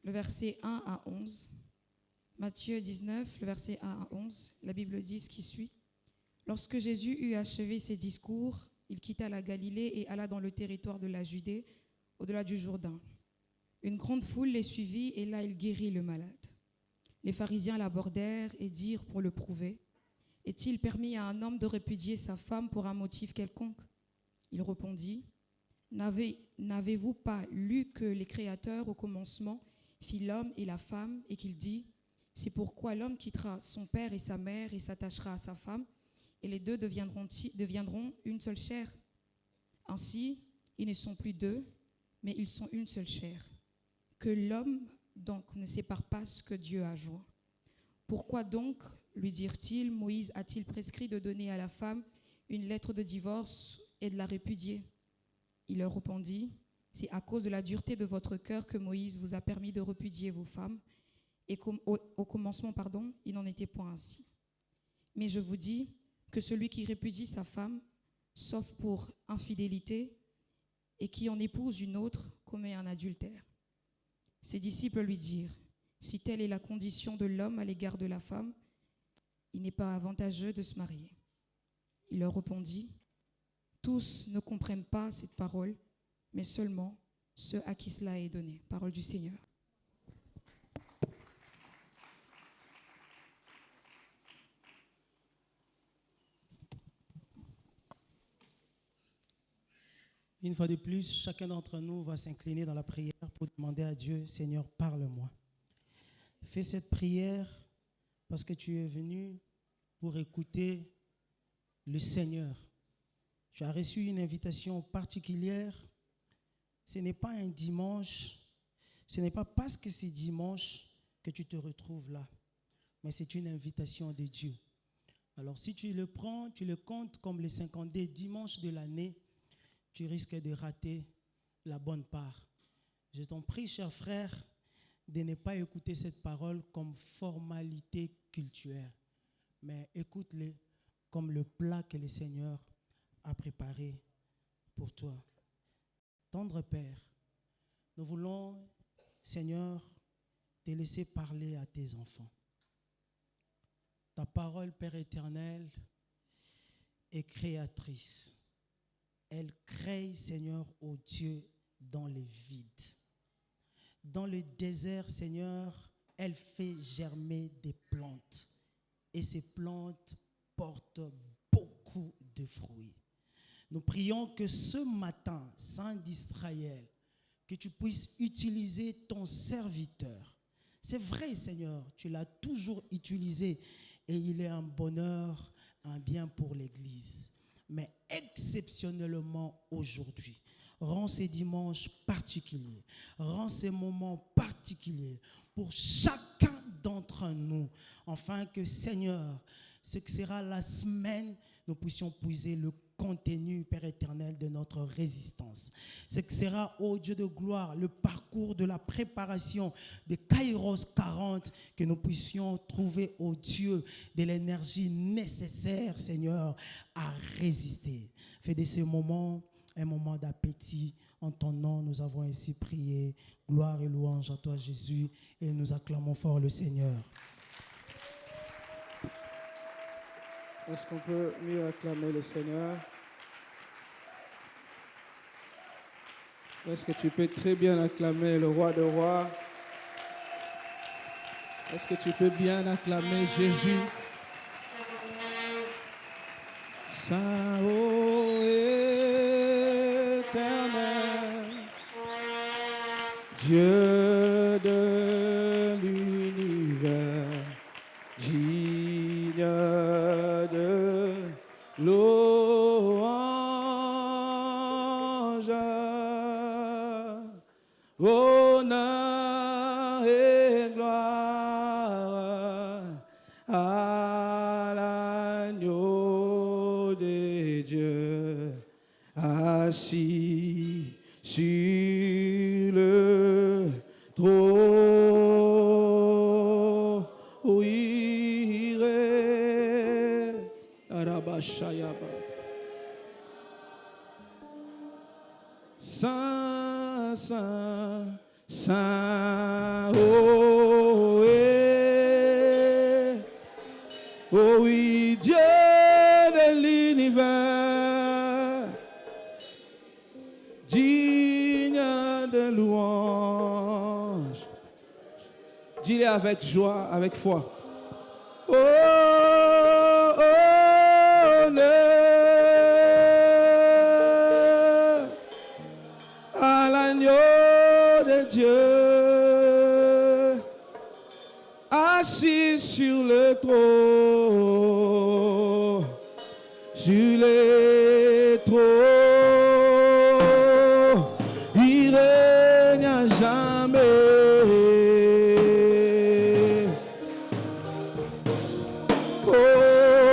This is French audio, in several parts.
le verset 1 à 11. Matthieu 19, le verset 1 à 11. La Bible dit ce qui suit. Lorsque Jésus eut achevé ses discours, il quitta la Galilée et alla dans le territoire de la Judée, au-delà du Jourdain. Une grande foule les suivit et là il guérit le malade. Les pharisiens l'abordèrent et dirent pour le prouver, « Est-il permis à un homme de répudier sa femme pour un motif quelconque ?» Il répondit, « N'avez-vous pas lu que les créateurs au commencement fit l'homme et la femme et qu'il dit, « C'est pourquoi l'homme quittera son père et sa mère et s'attachera à sa femme, et les deux deviendront une seule chair. Ainsi, ils ne sont plus deux, mais ils sont une seule chair. Que l'homme donc ne sépare pas ce que Dieu a joint. Pourquoi donc, lui dirent-ils, Moïse a-t-il prescrit de donner à la femme une lettre de divorce et de la répudier? Il leur répondit, c'est à cause de la dureté de votre cœur que Moïse vous a permis de répudier vos femmes, et au commencement, il n'en était point ainsi. Mais je vous dis que celui qui répudie sa femme, sauf pour infidélité, et qui en épouse une autre, commet un adultère. Ses disciples lui dirent, si telle est la condition de l'homme à l'égard de la femme, il n'est pas avantageux de se marier. Il leur répondit, tous ne comprennent pas cette parole, mais seulement ceux à qui cela est donné. Parole du Seigneur. Une fois de plus, chacun d'entre nous va s'incliner dans la prière pour demander à Dieu, Seigneur, parle-moi. Fais cette prière parce que tu es venu pour écouter le Seigneur. Tu as reçu une invitation particulière. Ce n'est pas un dimanche, ce n'est pas parce que c'est dimanche que tu te retrouves là, mais c'est une invitation de Dieu. Alors si tu le prends, tu le comptes comme les 52 dimanches de l'année, tu risques de rater la bonne part. Je t'en prie, cher frère, de ne pas écouter cette parole comme formalité cultuelle, mais écoute-le comme le plat que le Seigneur a préparé pour toi. Tendre Père, nous voulons, Seigneur, te laisser parler à tes enfants. Ta parole, Père éternel, est créatrice. Elle crée, Seigneur, ô Dieu, dans les vides. Dans le désert, Seigneur, elle fait germer des plantes. Et ces plantes portent beaucoup de fruits. Nous prions que ce matin, Saint d'Israël, que tu puisses utiliser ton serviteur. C'est vrai, Seigneur, tu l'as toujours utilisé et il est un bonheur, un bien pour l'Église. Mais exceptionnellement aujourd'hui, rends ces dimanches particuliers, rends ces moments particuliers pour chacun d'entre nous, afin que, Seigneur, ce que sera la semaine, nous puissions puiser le contenu, Père éternel, de notre résistance. Ce que sera, ô Dieu de gloire, le parcours de la préparation de Kairos 40, que nous puissions trouver, ô Dieu, de l'énergie nécessaire, Seigneur, à résister. Fais de ces moments un moment d'appétit. En ton nom, nous avons ainsi prié. Gloire et louange à toi, Jésus, et nous acclamons fort le Seigneur. Est-ce qu'on peut mieux acclamer le Seigneur? Est-ce que tu peux très bien acclamer le roi des rois? Est-ce que tu peux bien acclamer Jésus? Saint ô éternel, Dieu de l'univers, digne de louange, honneur et gloire à l'agneau de Dieu, assis sur le trône. Oui, Saint, Saint, Saint, oh, oh oui, Dieu de l'univers, digne de louange. Dis-le avec joie, avec foi. Oh, honneur à l'agneau de Dieu, assis sur le trône, sur le trône, il règne à jamais. Oh,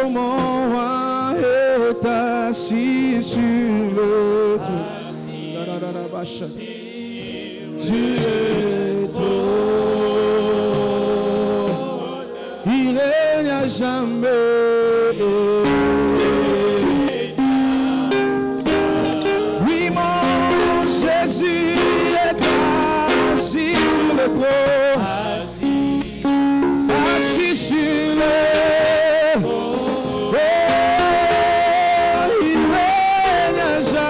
mon roi est assis sur le trône. Sur le trône, il règne à jamais. Oui, mon Jésus est assis sur le trône, assis sur le trône, il règne à jamais.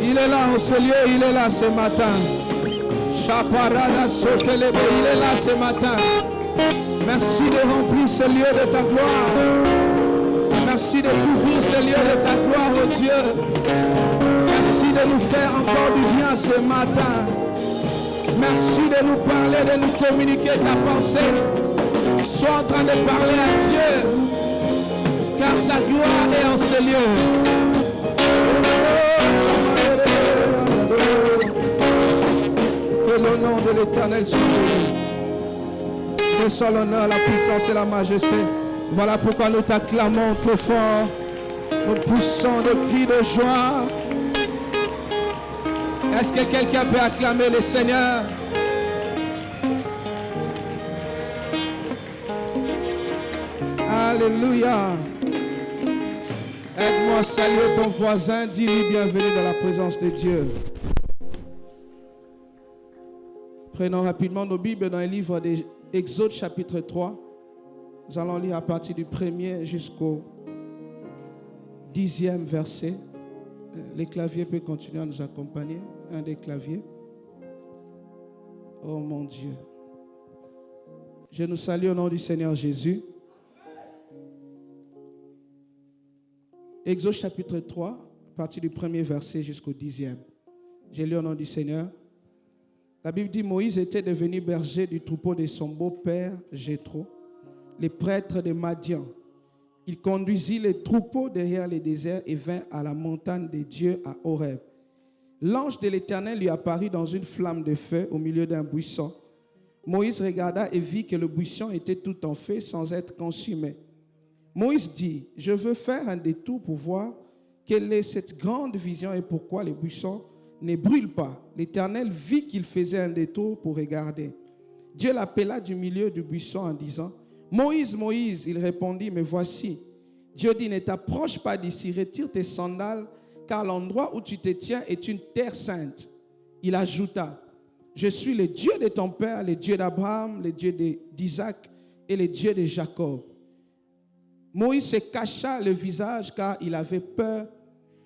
Il est là en ce lieu, il est là ce matin. Chaparada Sotelebe, il est là ce matin. Merci de remplir ce lieu de ta gloire. Merci de couvrir ce lieu de ta gloire, oh Dieu. Merci de nous faire encore du bien ce matin. Merci de nous parler, de nous communiquer ta pensée. Sois en train de parler à Dieu, car sa gloire est en ce lieu. Que le nom de l'Éternel soit béni. Que soit l'honneur, la puissance et la majesté Voilà pourquoi nous t'acclamons trop fort. Nous poussons des cris de joie. Est-ce que quelqu'un peut acclamer le Seigneur? Alléluia. Aide-moi à saluer ton voisin. Dis-lui bienvenue dans la présence de Dieu. Prenons rapidement nos Bibles dans le livre d'Exode chapitre 3. Nous allons lire à partir du 1er jusqu'au 10e verset. Les claviers peuvent continuer à nous accompagner. Un des claviers. Oh mon Dieu. Je nous salue au nom du Seigneur Jésus. Exode chapitre 3, à partir du 1er verset jusqu'au 10e. J'ai lu au nom du Seigneur. La Bible dit, Moïse était devenu berger du troupeau de son beau-père Jéthro, les prêtres de Madian. Il conduisit les troupeaux derrière les déserts et vint à la montagne de Dieu à Horeb. L'ange de l'Éternel lui apparut dans une flamme de feu au milieu d'un buisson. Moïse regarda et vit que le buisson était tout en feu sans être consumé. Moïse dit, je veux faire un détour pour voir quelle est cette grande vision et pourquoi les buissons ne brûlent pas. L'Éternel vit qu'il faisait un détour pour regarder. Dieu l'appela du milieu du buisson en disant, Moïse, Moïse, il répondit, me voici. Dieu dit, ne t'approche pas d'ici, retire tes sandales, car l'endroit où tu te tiens est une terre sainte. Il ajouta, je suis le Dieu de ton père, le Dieu d'Abraham, le Dieu d'Isaac et le Dieu de Jacob. Moïse se cacha le visage car il avait peur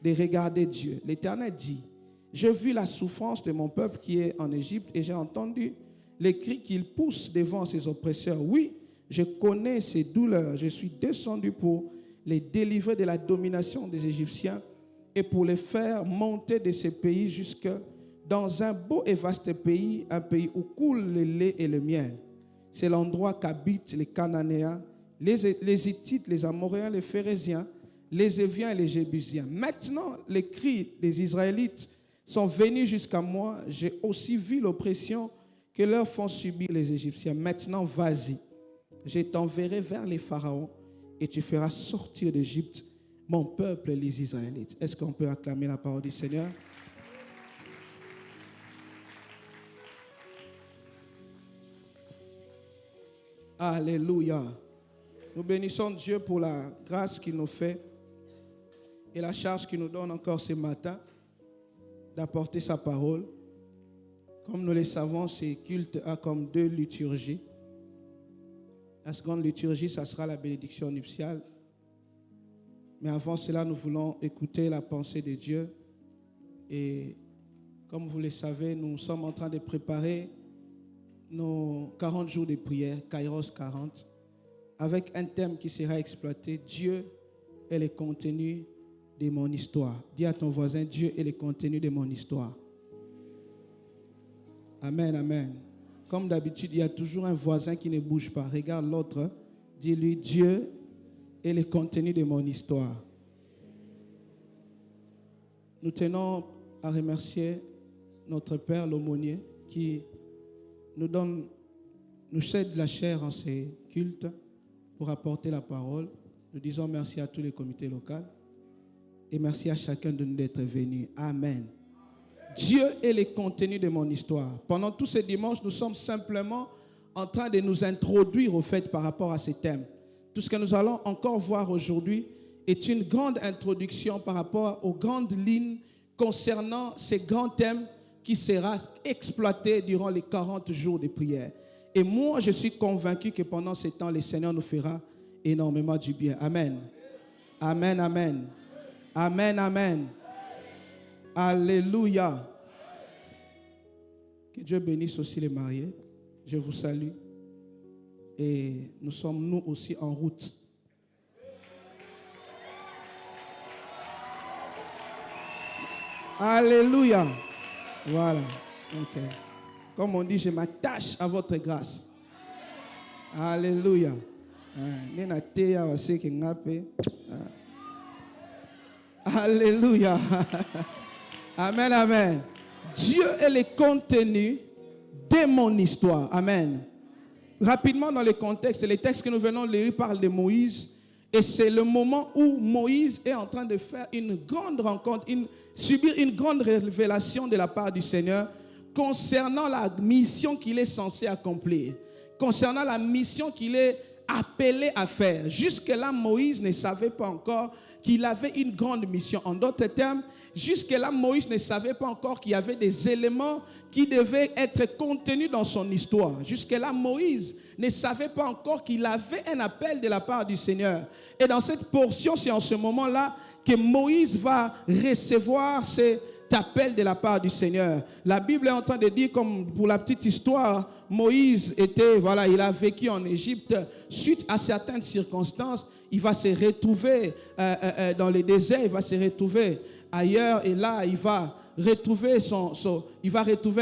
de regarder Dieu. L'Éternel dit, j'ai vu la souffrance de mon peuple qui est en Égypte et j'ai entendu les cris qu'il pousse devant ses oppresseurs. Oui, je connais ses douleurs. Je suis descendu pour les délivrer de la domination des Égyptiens et pour les faire monter de ce pays jusque dans un beau et vaste pays, un pays où coule le lait et le miel. C'est l'endroit qu'habitent les Cananéens, les Hittites, les Amoréens, les Phérésiens, les Éviens et les Jébusiens. Maintenant, les cris des Israélites sont venus jusqu'à moi. J'ai aussi vu l'oppression que leur font subir les Égyptiens. Maintenant, vas-y. Je t'enverrai vers les pharaons et tu feras sortir d'Égypte mon peuple, les Israélites. Est-ce qu'on peut acclamer la parole du Seigneur? Alléluia. Nous bénissons Dieu pour la grâce qu'il nous fait et la charge qu'il nous donne encore ce matin d'apporter sa parole. Comme nous le savons, ce culte a comme 2 liturgies. La seconde liturgie, ça sera la bénédiction nuptiale. Mais avant cela, nous voulons écouter la pensée de Dieu. Et comme vous le savez, nous sommes en train de préparer nos 40 jours de prière, Kairos 40, avec un thème qui sera exploité, Dieu est le contenu de mon histoire. Dis à ton voisin, Dieu est le contenu de mon histoire. Amen, amen. Comme d'habitude, il y a toujours un voisin qui ne bouge pas. Regarde l'autre, dis-lui, Dieu est le contenu de mon histoire. Nous tenons à remercier notre Père, l'aumônier, qui nous cède la chair en ces cultes pour apporter la parole. Nous disons merci à tous les comités locaux et merci à chacun de nous d'être venus. Amen. Dieu est le contenu de mon histoire. Pendant tous ces dimanches, nous sommes simplement en train de nous introduire au fait par rapport à ces thèmes. Tout ce que nous allons encore voir aujourd'hui est une grande introduction par rapport aux grandes lignes concernant ces grands thèmes qui sera exploité durant les 40 jours de prière. Et moi, je suis convaincu que pendant ce temps, le Seigneur nous fera énormément du bien. Amen. Amen, amen. Amen, amen. Alléluia. Que Dieu bénisse aussi les mariés. Je vous salue. Et nous sommes nous aussi en route. Alléluia. Voilà. Okay. Comme on dit, je m'attache à votre grâce. Alléluia. Alléluia. Amen, amen. Dieu est le contenu de mon histoire. Amen. rapidement dans le contexte, les textes que nous venons de lire parlent de Moïse. Et c'est le moment où Moïse est en train de faire une grande rencontre, subir une grande révélation de la part du Seigneur concernant la mission qu'il est censé accomplir, concernant la mission qu'il est appelé à faire. Jusque-là, Moïse ne savait pas encore qu'il avait une grande mission. En d'autres termes, jusque-là, Moïse ne savait pas encore qu'il y avait des éléments qui devaient être contenus dans son histoire. Jusque-là, Moïse ne savait pas encore qu'il avait un appel de la part du Seigneur. Et dans cette portion, c'est en ce moment-là que Moïse va recevoir cet appel de la part du Seigneur. La Bible est en train de dire, comme pour la petite histoire, Moïse il a vécu en Égypte. Suite à certaines circonstances, il va se retrouver dans le désert, il va se retrouver ailleurs, et là, il va retrouver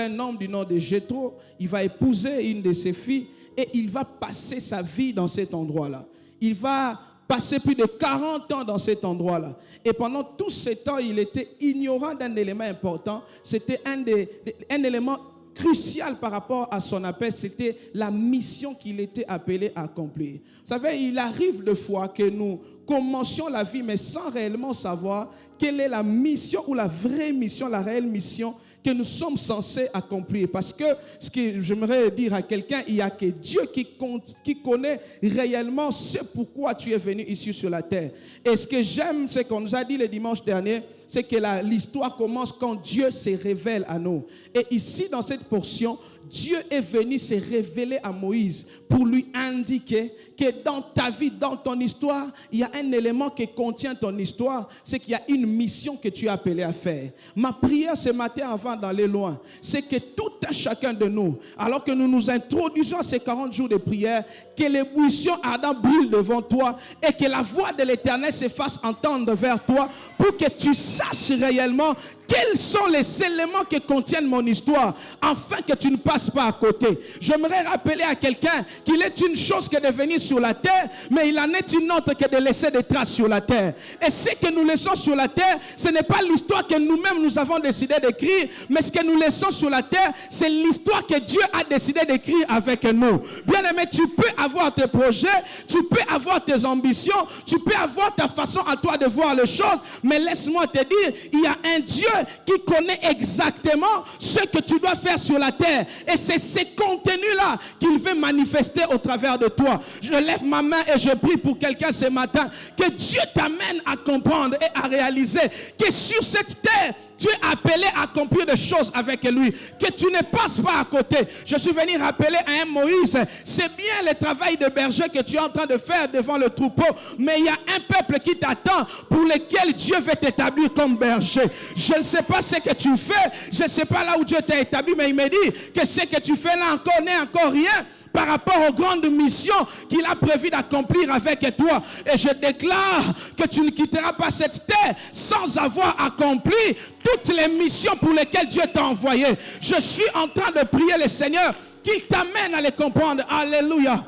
un homme du nom de Jéthro. Il va épouser une de ses filles et il va passer sa vie dans cet endroit-là. Il va passer plus de 40 ans dans cet endroit-là. Et pendant tout ce temps, il était ignorant d'un élément important. C'était un élément crucial par rapport à son appel. C'était la mission qu'il était appelé à accomplir. Vous savez, il arrive de fois que nous commencions la vie, mais sans réellement savoir quelle est la mission ou la vraie mission, la réelle mission que nous sommes censés accomplir. Parce que ce que j'aimerais dire à quelqu'un, il n'y a que Dieu qui connaît réellement ce pourquoi tu es venu ici sur la terre. Et ce que j'aime, c'est qu'on nous a dit le dimanche dernier, c'est que l'histoire commence quand Dieu se révèle à nous. Et ici, dans cette portion, Dieu est venu se révéler à Moïse pour lui indiquer que dans ta vie, dans ton histoire, il y a un élément qui contient ton histoire, c'est qu'il y a une mission que tu es appelé à faire. Ma prière ce matin, avant d'aller loin, c'est que tout un chacun de nous, alors que nous nous introduisons à ces 40 jours de prière, que l'ébullition ardente brûle devant toi et que la voix de l'Éternel se fasse entendre vers toi pour que tu saches réellement quels sont les éléments qui contiennent mon histoire, afin que tu ne passes pas à côté. J'aimerais rappeler à quelqu'un qu'il est une chose que de venir sur la terre, mais il en est une autre que de laisser des traces sur la terre. Et ce que nous laissons sur la terre, ce n'est pas l'histoire que nous-mêmes nous avons décidé d'écrire, mais ce que nous laissons sur la terre, c'est l'histoire que Dieu a décidé d'écrire avec nous. Bien-aimé, tu peux avoir tes projets, tu peux avoir tes ambitions, tu peux avoir ta façon à toi de voir les choses, mais laisse-moi te dire, il y a un Dieu qui connaît exactement ce que tu dois faire sur la terre. Et c'est ces contenus-là qu'il veut manifester au travers de toi. Je lève ma main et je prie pour quelqu'un ce matin, que Dieu t'amène à comprendre et à réaliser que sur cette terre, tu es appelé à accomplir des choses avec lui, que tu ne passes pas à côté. Je suis venu rappeler à un Moïse, c'est bien le travail de berger que tu es en train de faire devant le troupeau, mais il y a un peuple qui t'attend pour lequel Dieu veut t'établir comme berger. Je ne sais pas ce que tu fais, je ne sais pas là où Dieu t'a établi, mais il me dit que ce que tu fais là encore n'est encore rien par rapport aux grandes missions qu'il a prévu d'accomplir avec toi. Et je déclare que tu ne quitteras pas cette terre sans avoir accompli toutes les missions pour lesquelles Dieu t'a envoyé. Je suis en train de prier le Seigneur qu'il t'amène à les comprendre. Alléluia.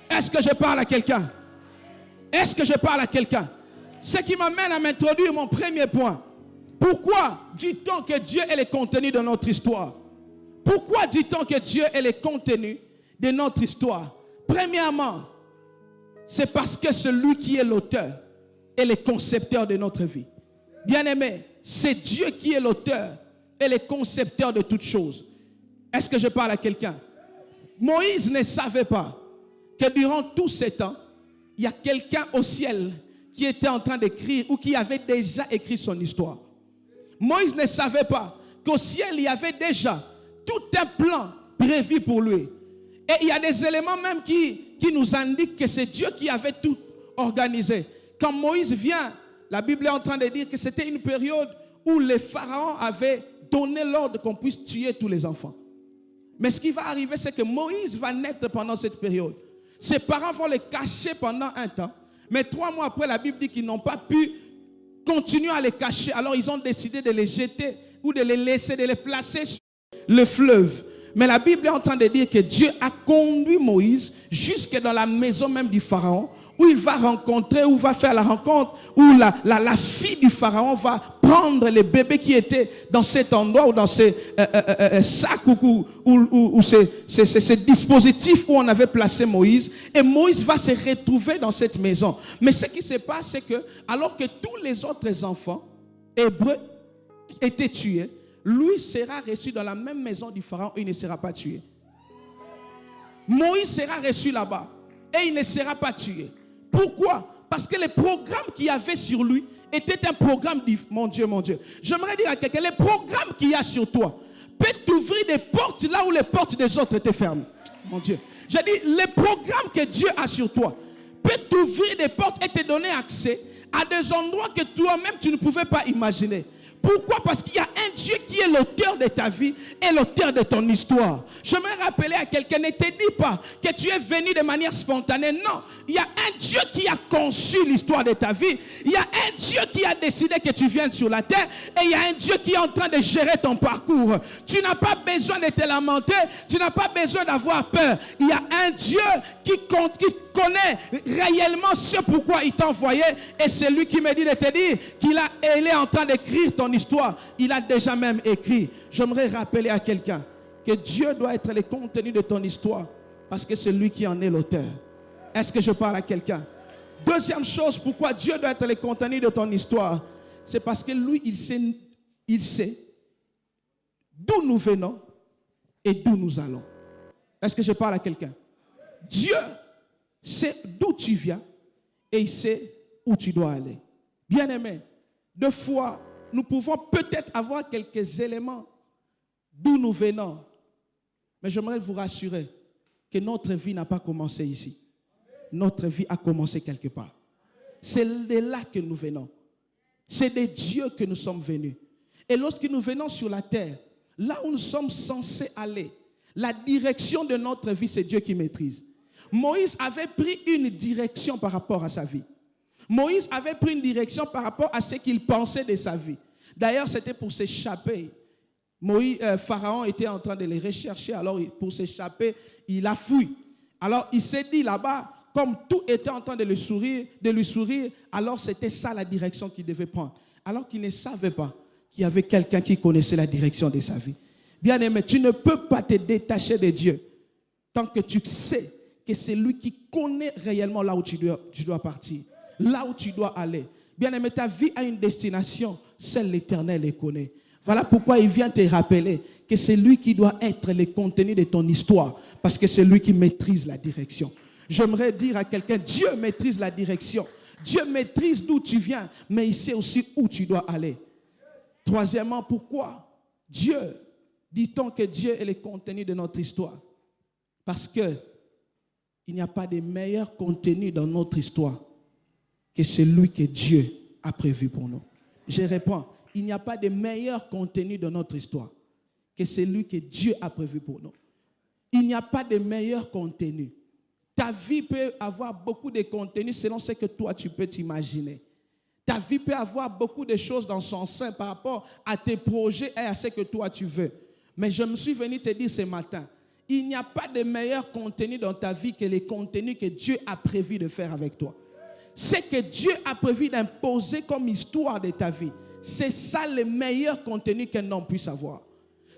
Est-ce que je parle à quelqu'un? Est-ce que je parle à quelqu'un? Ce qui m'amène à m'introduire mon premier point. Pourquoi dit-on que Dieu est le contenu de notre histoire? Pourquoi dit-on que Dieu est le contenu de notre histoire? Premièrement, c'est parce que celui qui est l'auteur est le concepteur de notre vie. Bien-aimé, c'est Dieu qui est l'auteur et le concepteur de toutes choses. Est-ce que je parle à quelqu'un? Moïse ne savait pas que durant tout ce temps, il y a quelqu'un au ciel qui était en train d'écrire ou qui avait déjà écrit son histoire. Moïse ne savait pas qu'au ciel, il y avait déjà tout un plan prévu pour lui. Et il y a des éléments même qui nous indiquent que c'est Dieu qui avait tout organisé. Quand Moïse vient, la Bible est en train de dire que c'était une période où les pharaons avaient donné l'ordre qu'on puisse tuer tous les enfants. Mais ce qui va arriver, c'est que Moïse va naître pendant cette période. Ses parents vont les cacher pendant un temps. Mais 3 mois après, la Bible dit qu'ils n'ont pas pu continuer à les cacher. Alors ils ont décidé de les jeter ou de les laisser, de les placer sur le fleuve. Mais la Bible est en train de dire que Dieu a conduit Moïse jusque dans la maison même du Pharaon, où il va rencontrer, où va faire la rencontre, où la fille du pharaon va prendre les bébés qui étaient dans cet endroit ou dans ces sacs ou ces dispositifs où on avait placé Moïse. Et Moïse va se retrouver dans cette maison. Mais ce qui se passe, c'est que alors que tous les autres enfants hébreux étaient tués, lui sera reçu dans la même maison du pharaon et il ne sera pas tué. Moïse sera reçu là-bas et il ne sera pas tué. Pourquoi? Parce que le programme qu'il y avait sur lui était un programme mon Dieu. J'aimerais dire à quelqu'un, le programme qu'il y a sur toi peut t'ouvrir des portes là où les portes des autres étaient fermées. Mon Dieu. J'ai dit, le programme que Dieu a sur toi peut t'ouvrir des portes et te donner accès à des endroits que toi-même tu ne pouvais pas imaginer. Pourquoi? Parce qu'il y a un Dieu qui est l'auteur de ta vie et l'auteur de ton histoire. Je me rappeler à quelqu'un, ne te dis pas que tu es venu de manière spontanée. Non, il y a un Dieu qui a conçu l'histoire de ta vie. Il y a un Dieu qui a décidé que tu viennes sur la terre. Et il y a un Dieu qui est en train de gérer ton parcours. Tu n'as pas besoin de te lamenter. Tu n'as pas besoin d'avoir peur. Il y a un Dieu qui connaît réellement ce pourquoi il t'a envoyé. Et c'est lui qui me dit de te dire qu'il est en train d'écrire ton histoire. Il a déjà même écrit. J'aimerais rappeler à quelqu'un que Dieu doit être le contenu de ton histoire parce que c'est lui qui en est l'auteur. Est-ce que je parle à quelqu'un? Deuxième chose, pourquoi Dieu doit être le contenu de ton histoire, c'est parce que lui, il sait d'où nous venons et d'où nous allons. Est-ce que je parle à quelqu'un? Dieu sait d'où tu viens et il sait où tu dois aller. Bien-aimé, deux fois, nous pouvons peut-être avoir quelques éléments d'où nous venons. Mais j'aimerais vous rassurer que notre vie n'a pas commencé ici. Notre vie a commencé quelque part. C'est de là que nous venons. C'est de Dieu que nous sommes venus. Et lorsque nous venons sur la terre, là où nous sommes censés aller, la direction de notre vie, c'est Dieu qui maîtrise. Moïse avait pris une direction par rapport à sa vie. Moïse avait pris une direction par rapport à ce qu'il pensait de sa vie. D'ailleurs, c'était pour s'échapper. Pharaon était en train de les rechercher, alors pour s'échapper, il a fui. Alors il s'est dit là-bas, comme tout était en train de lui sourire, alors c'était ça la direction qu'il devait prendre. Alors qu'il ne savait pas qu'il y avait quelqu'un qui connaissait la direction de sa vie. Bien-aimé, tu ne peux pas te détacher de Dieu tant que tu sais que c'est lui qui connaît réellement là où tu dois partir, là où tu dois aller. Bien-aimé, ta vie a une destination, seul l'Éternel les connaît. Voilà pourquoi il vient te rappeler que c'est lui qui doit être le contenu de ton histoire, parce que c'est lui qui maîtrise la direction. J'aimerais dire à quelqu'un, Dieu maîtrise la direction. Dieu maîtrise d'où tu viens, mais il sait aussi où tu dois aller. Troisièmement, pourquoi Dieu, dit-on que Dieu est le contenu de notre histoire? Parce que il n'y a pas de meilleur contenu dans notre histoire que celui que Dieu a prévu pour nous. Je réponds, il n'y a pas de meilleur contenu dans notre histoire que celui que Dieu a prévu pour nous. Il n'y a pas de meilleur contenu. Ta vie peut avoir beaucoup de contenu selon ce que toi tu peux t'imaginer. Ta vie peut avoir beaucoup de choses dans son sein par rapport à tes projets et à ce que toi tu veux. Mais je me suis venu te dire ce matin, il n'y a pas de meilleur contenu dans ta vie que les contenus que Dieu a prévu de faire avec toi. Ce que Dieu a prévu d'imposer comme histoire de ta vie, c'est ça le meilleur contenu qu'un homme puisse avoir.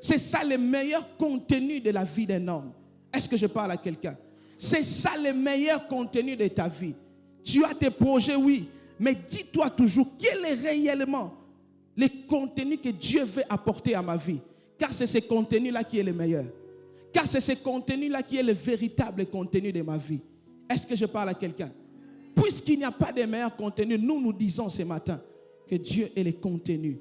C'est ça le meilleur contenu de la vie d'un homme. Est-ce que je parle à quelqu'un? C'est ça le meilleur contenu de ta vie. Tu as tes projets, oui, mais dis-toi toujours quel est réellement le contenu que Dieu veut apporter à ma vie. Car c'est ce contenu-là qui est le meilleur. Car c'est ce contenu-là qui est le véritable contenu de ma vie. Est-ce que je parle à quelqu'un? Puisqu'il n'y a pas de meilleur contenu, nous disons ce matin que Dieu est le contenu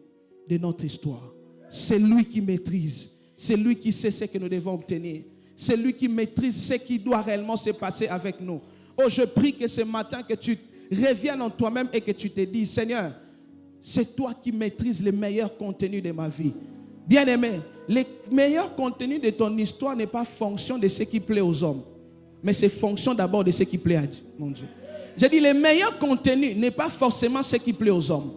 de notre histoire. C'est lui qui maîtrise. C'est lui qui sait ce que nous devons obtenir. C'est lui qui maîtrise ce qui doit réellement se passer avec nous. Oh, je prie que ce matin, que tu reviennes en toi-même et que tu te dis, Seigneur, c'est toi qui maîtrises le meilleur contenu de ma vie. Bien-aimé, le meilleur contenu de ton histoire n'est pas fonction de ce qui plaît aux hommes, mais c'est fonction d'abord de ce qui plaît à Dieu, mon Dieu. J'ai dit, le meilleur contenu n'est pas forcément ce qui plaît aux hommes.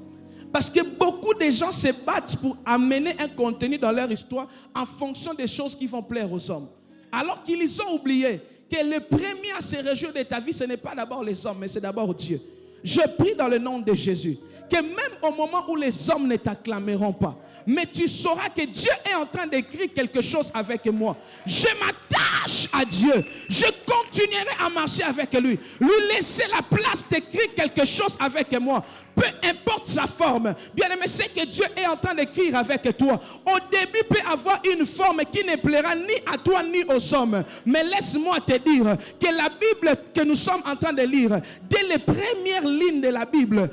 Parce que beaucoup de gens se battent pour amener un contenu dans leur histoire en fonction des choses qui vont plaire aux hommes. Alors qu'ils ont oublié que le premier à se réjouir de ta vie, ce n'est pas d'abord les hommes, mais c'est d'abord Dieu. Je prie dans le nom de Jésus, que même au moment où les hommes ne t'acclameront pas, mais tu sauras que Dieu est en train d'écrire quelque chose avec moi. Je m'attache à Dieu. Je continuerai à marcher avec lui. Lui laisser la place d'écrire quelque chose avec moi. Peu importe sa forme. Bien-aimé, c'est que Dieu est en train d'écrire avec toi. Au début peut avoir une forme qui ne plaira ni à toi ni aux hommes. Mais laisse-moi te dire que la Bible que nous sommes en train de lire, dès les premières lignes de la Bible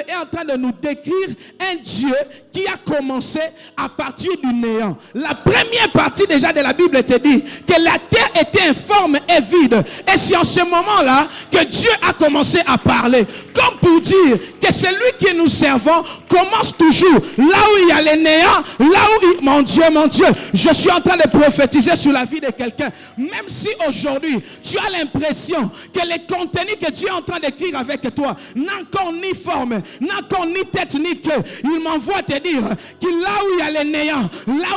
est en train de nous décrire un Dieu qui a commencé à partir du néant. La première partie déjà de la Bible te dit que la terre était informe et vide. Et c'est en ce moment-là que Dieu a commencé à parler. Comme pour dire que celui que nous servons commence toujours là où il y a le néant, là où mon Dieu, je suis en train de prophétiser sur la vie de quelqu'un. Même si aujourd'hui tu as l'impression que le contenu que Dieu est en train d'écrire avec toi n'a encore ni forme, n'a encore ni tête ni queue, il m'envoie te dire que là où il y a le néant, là où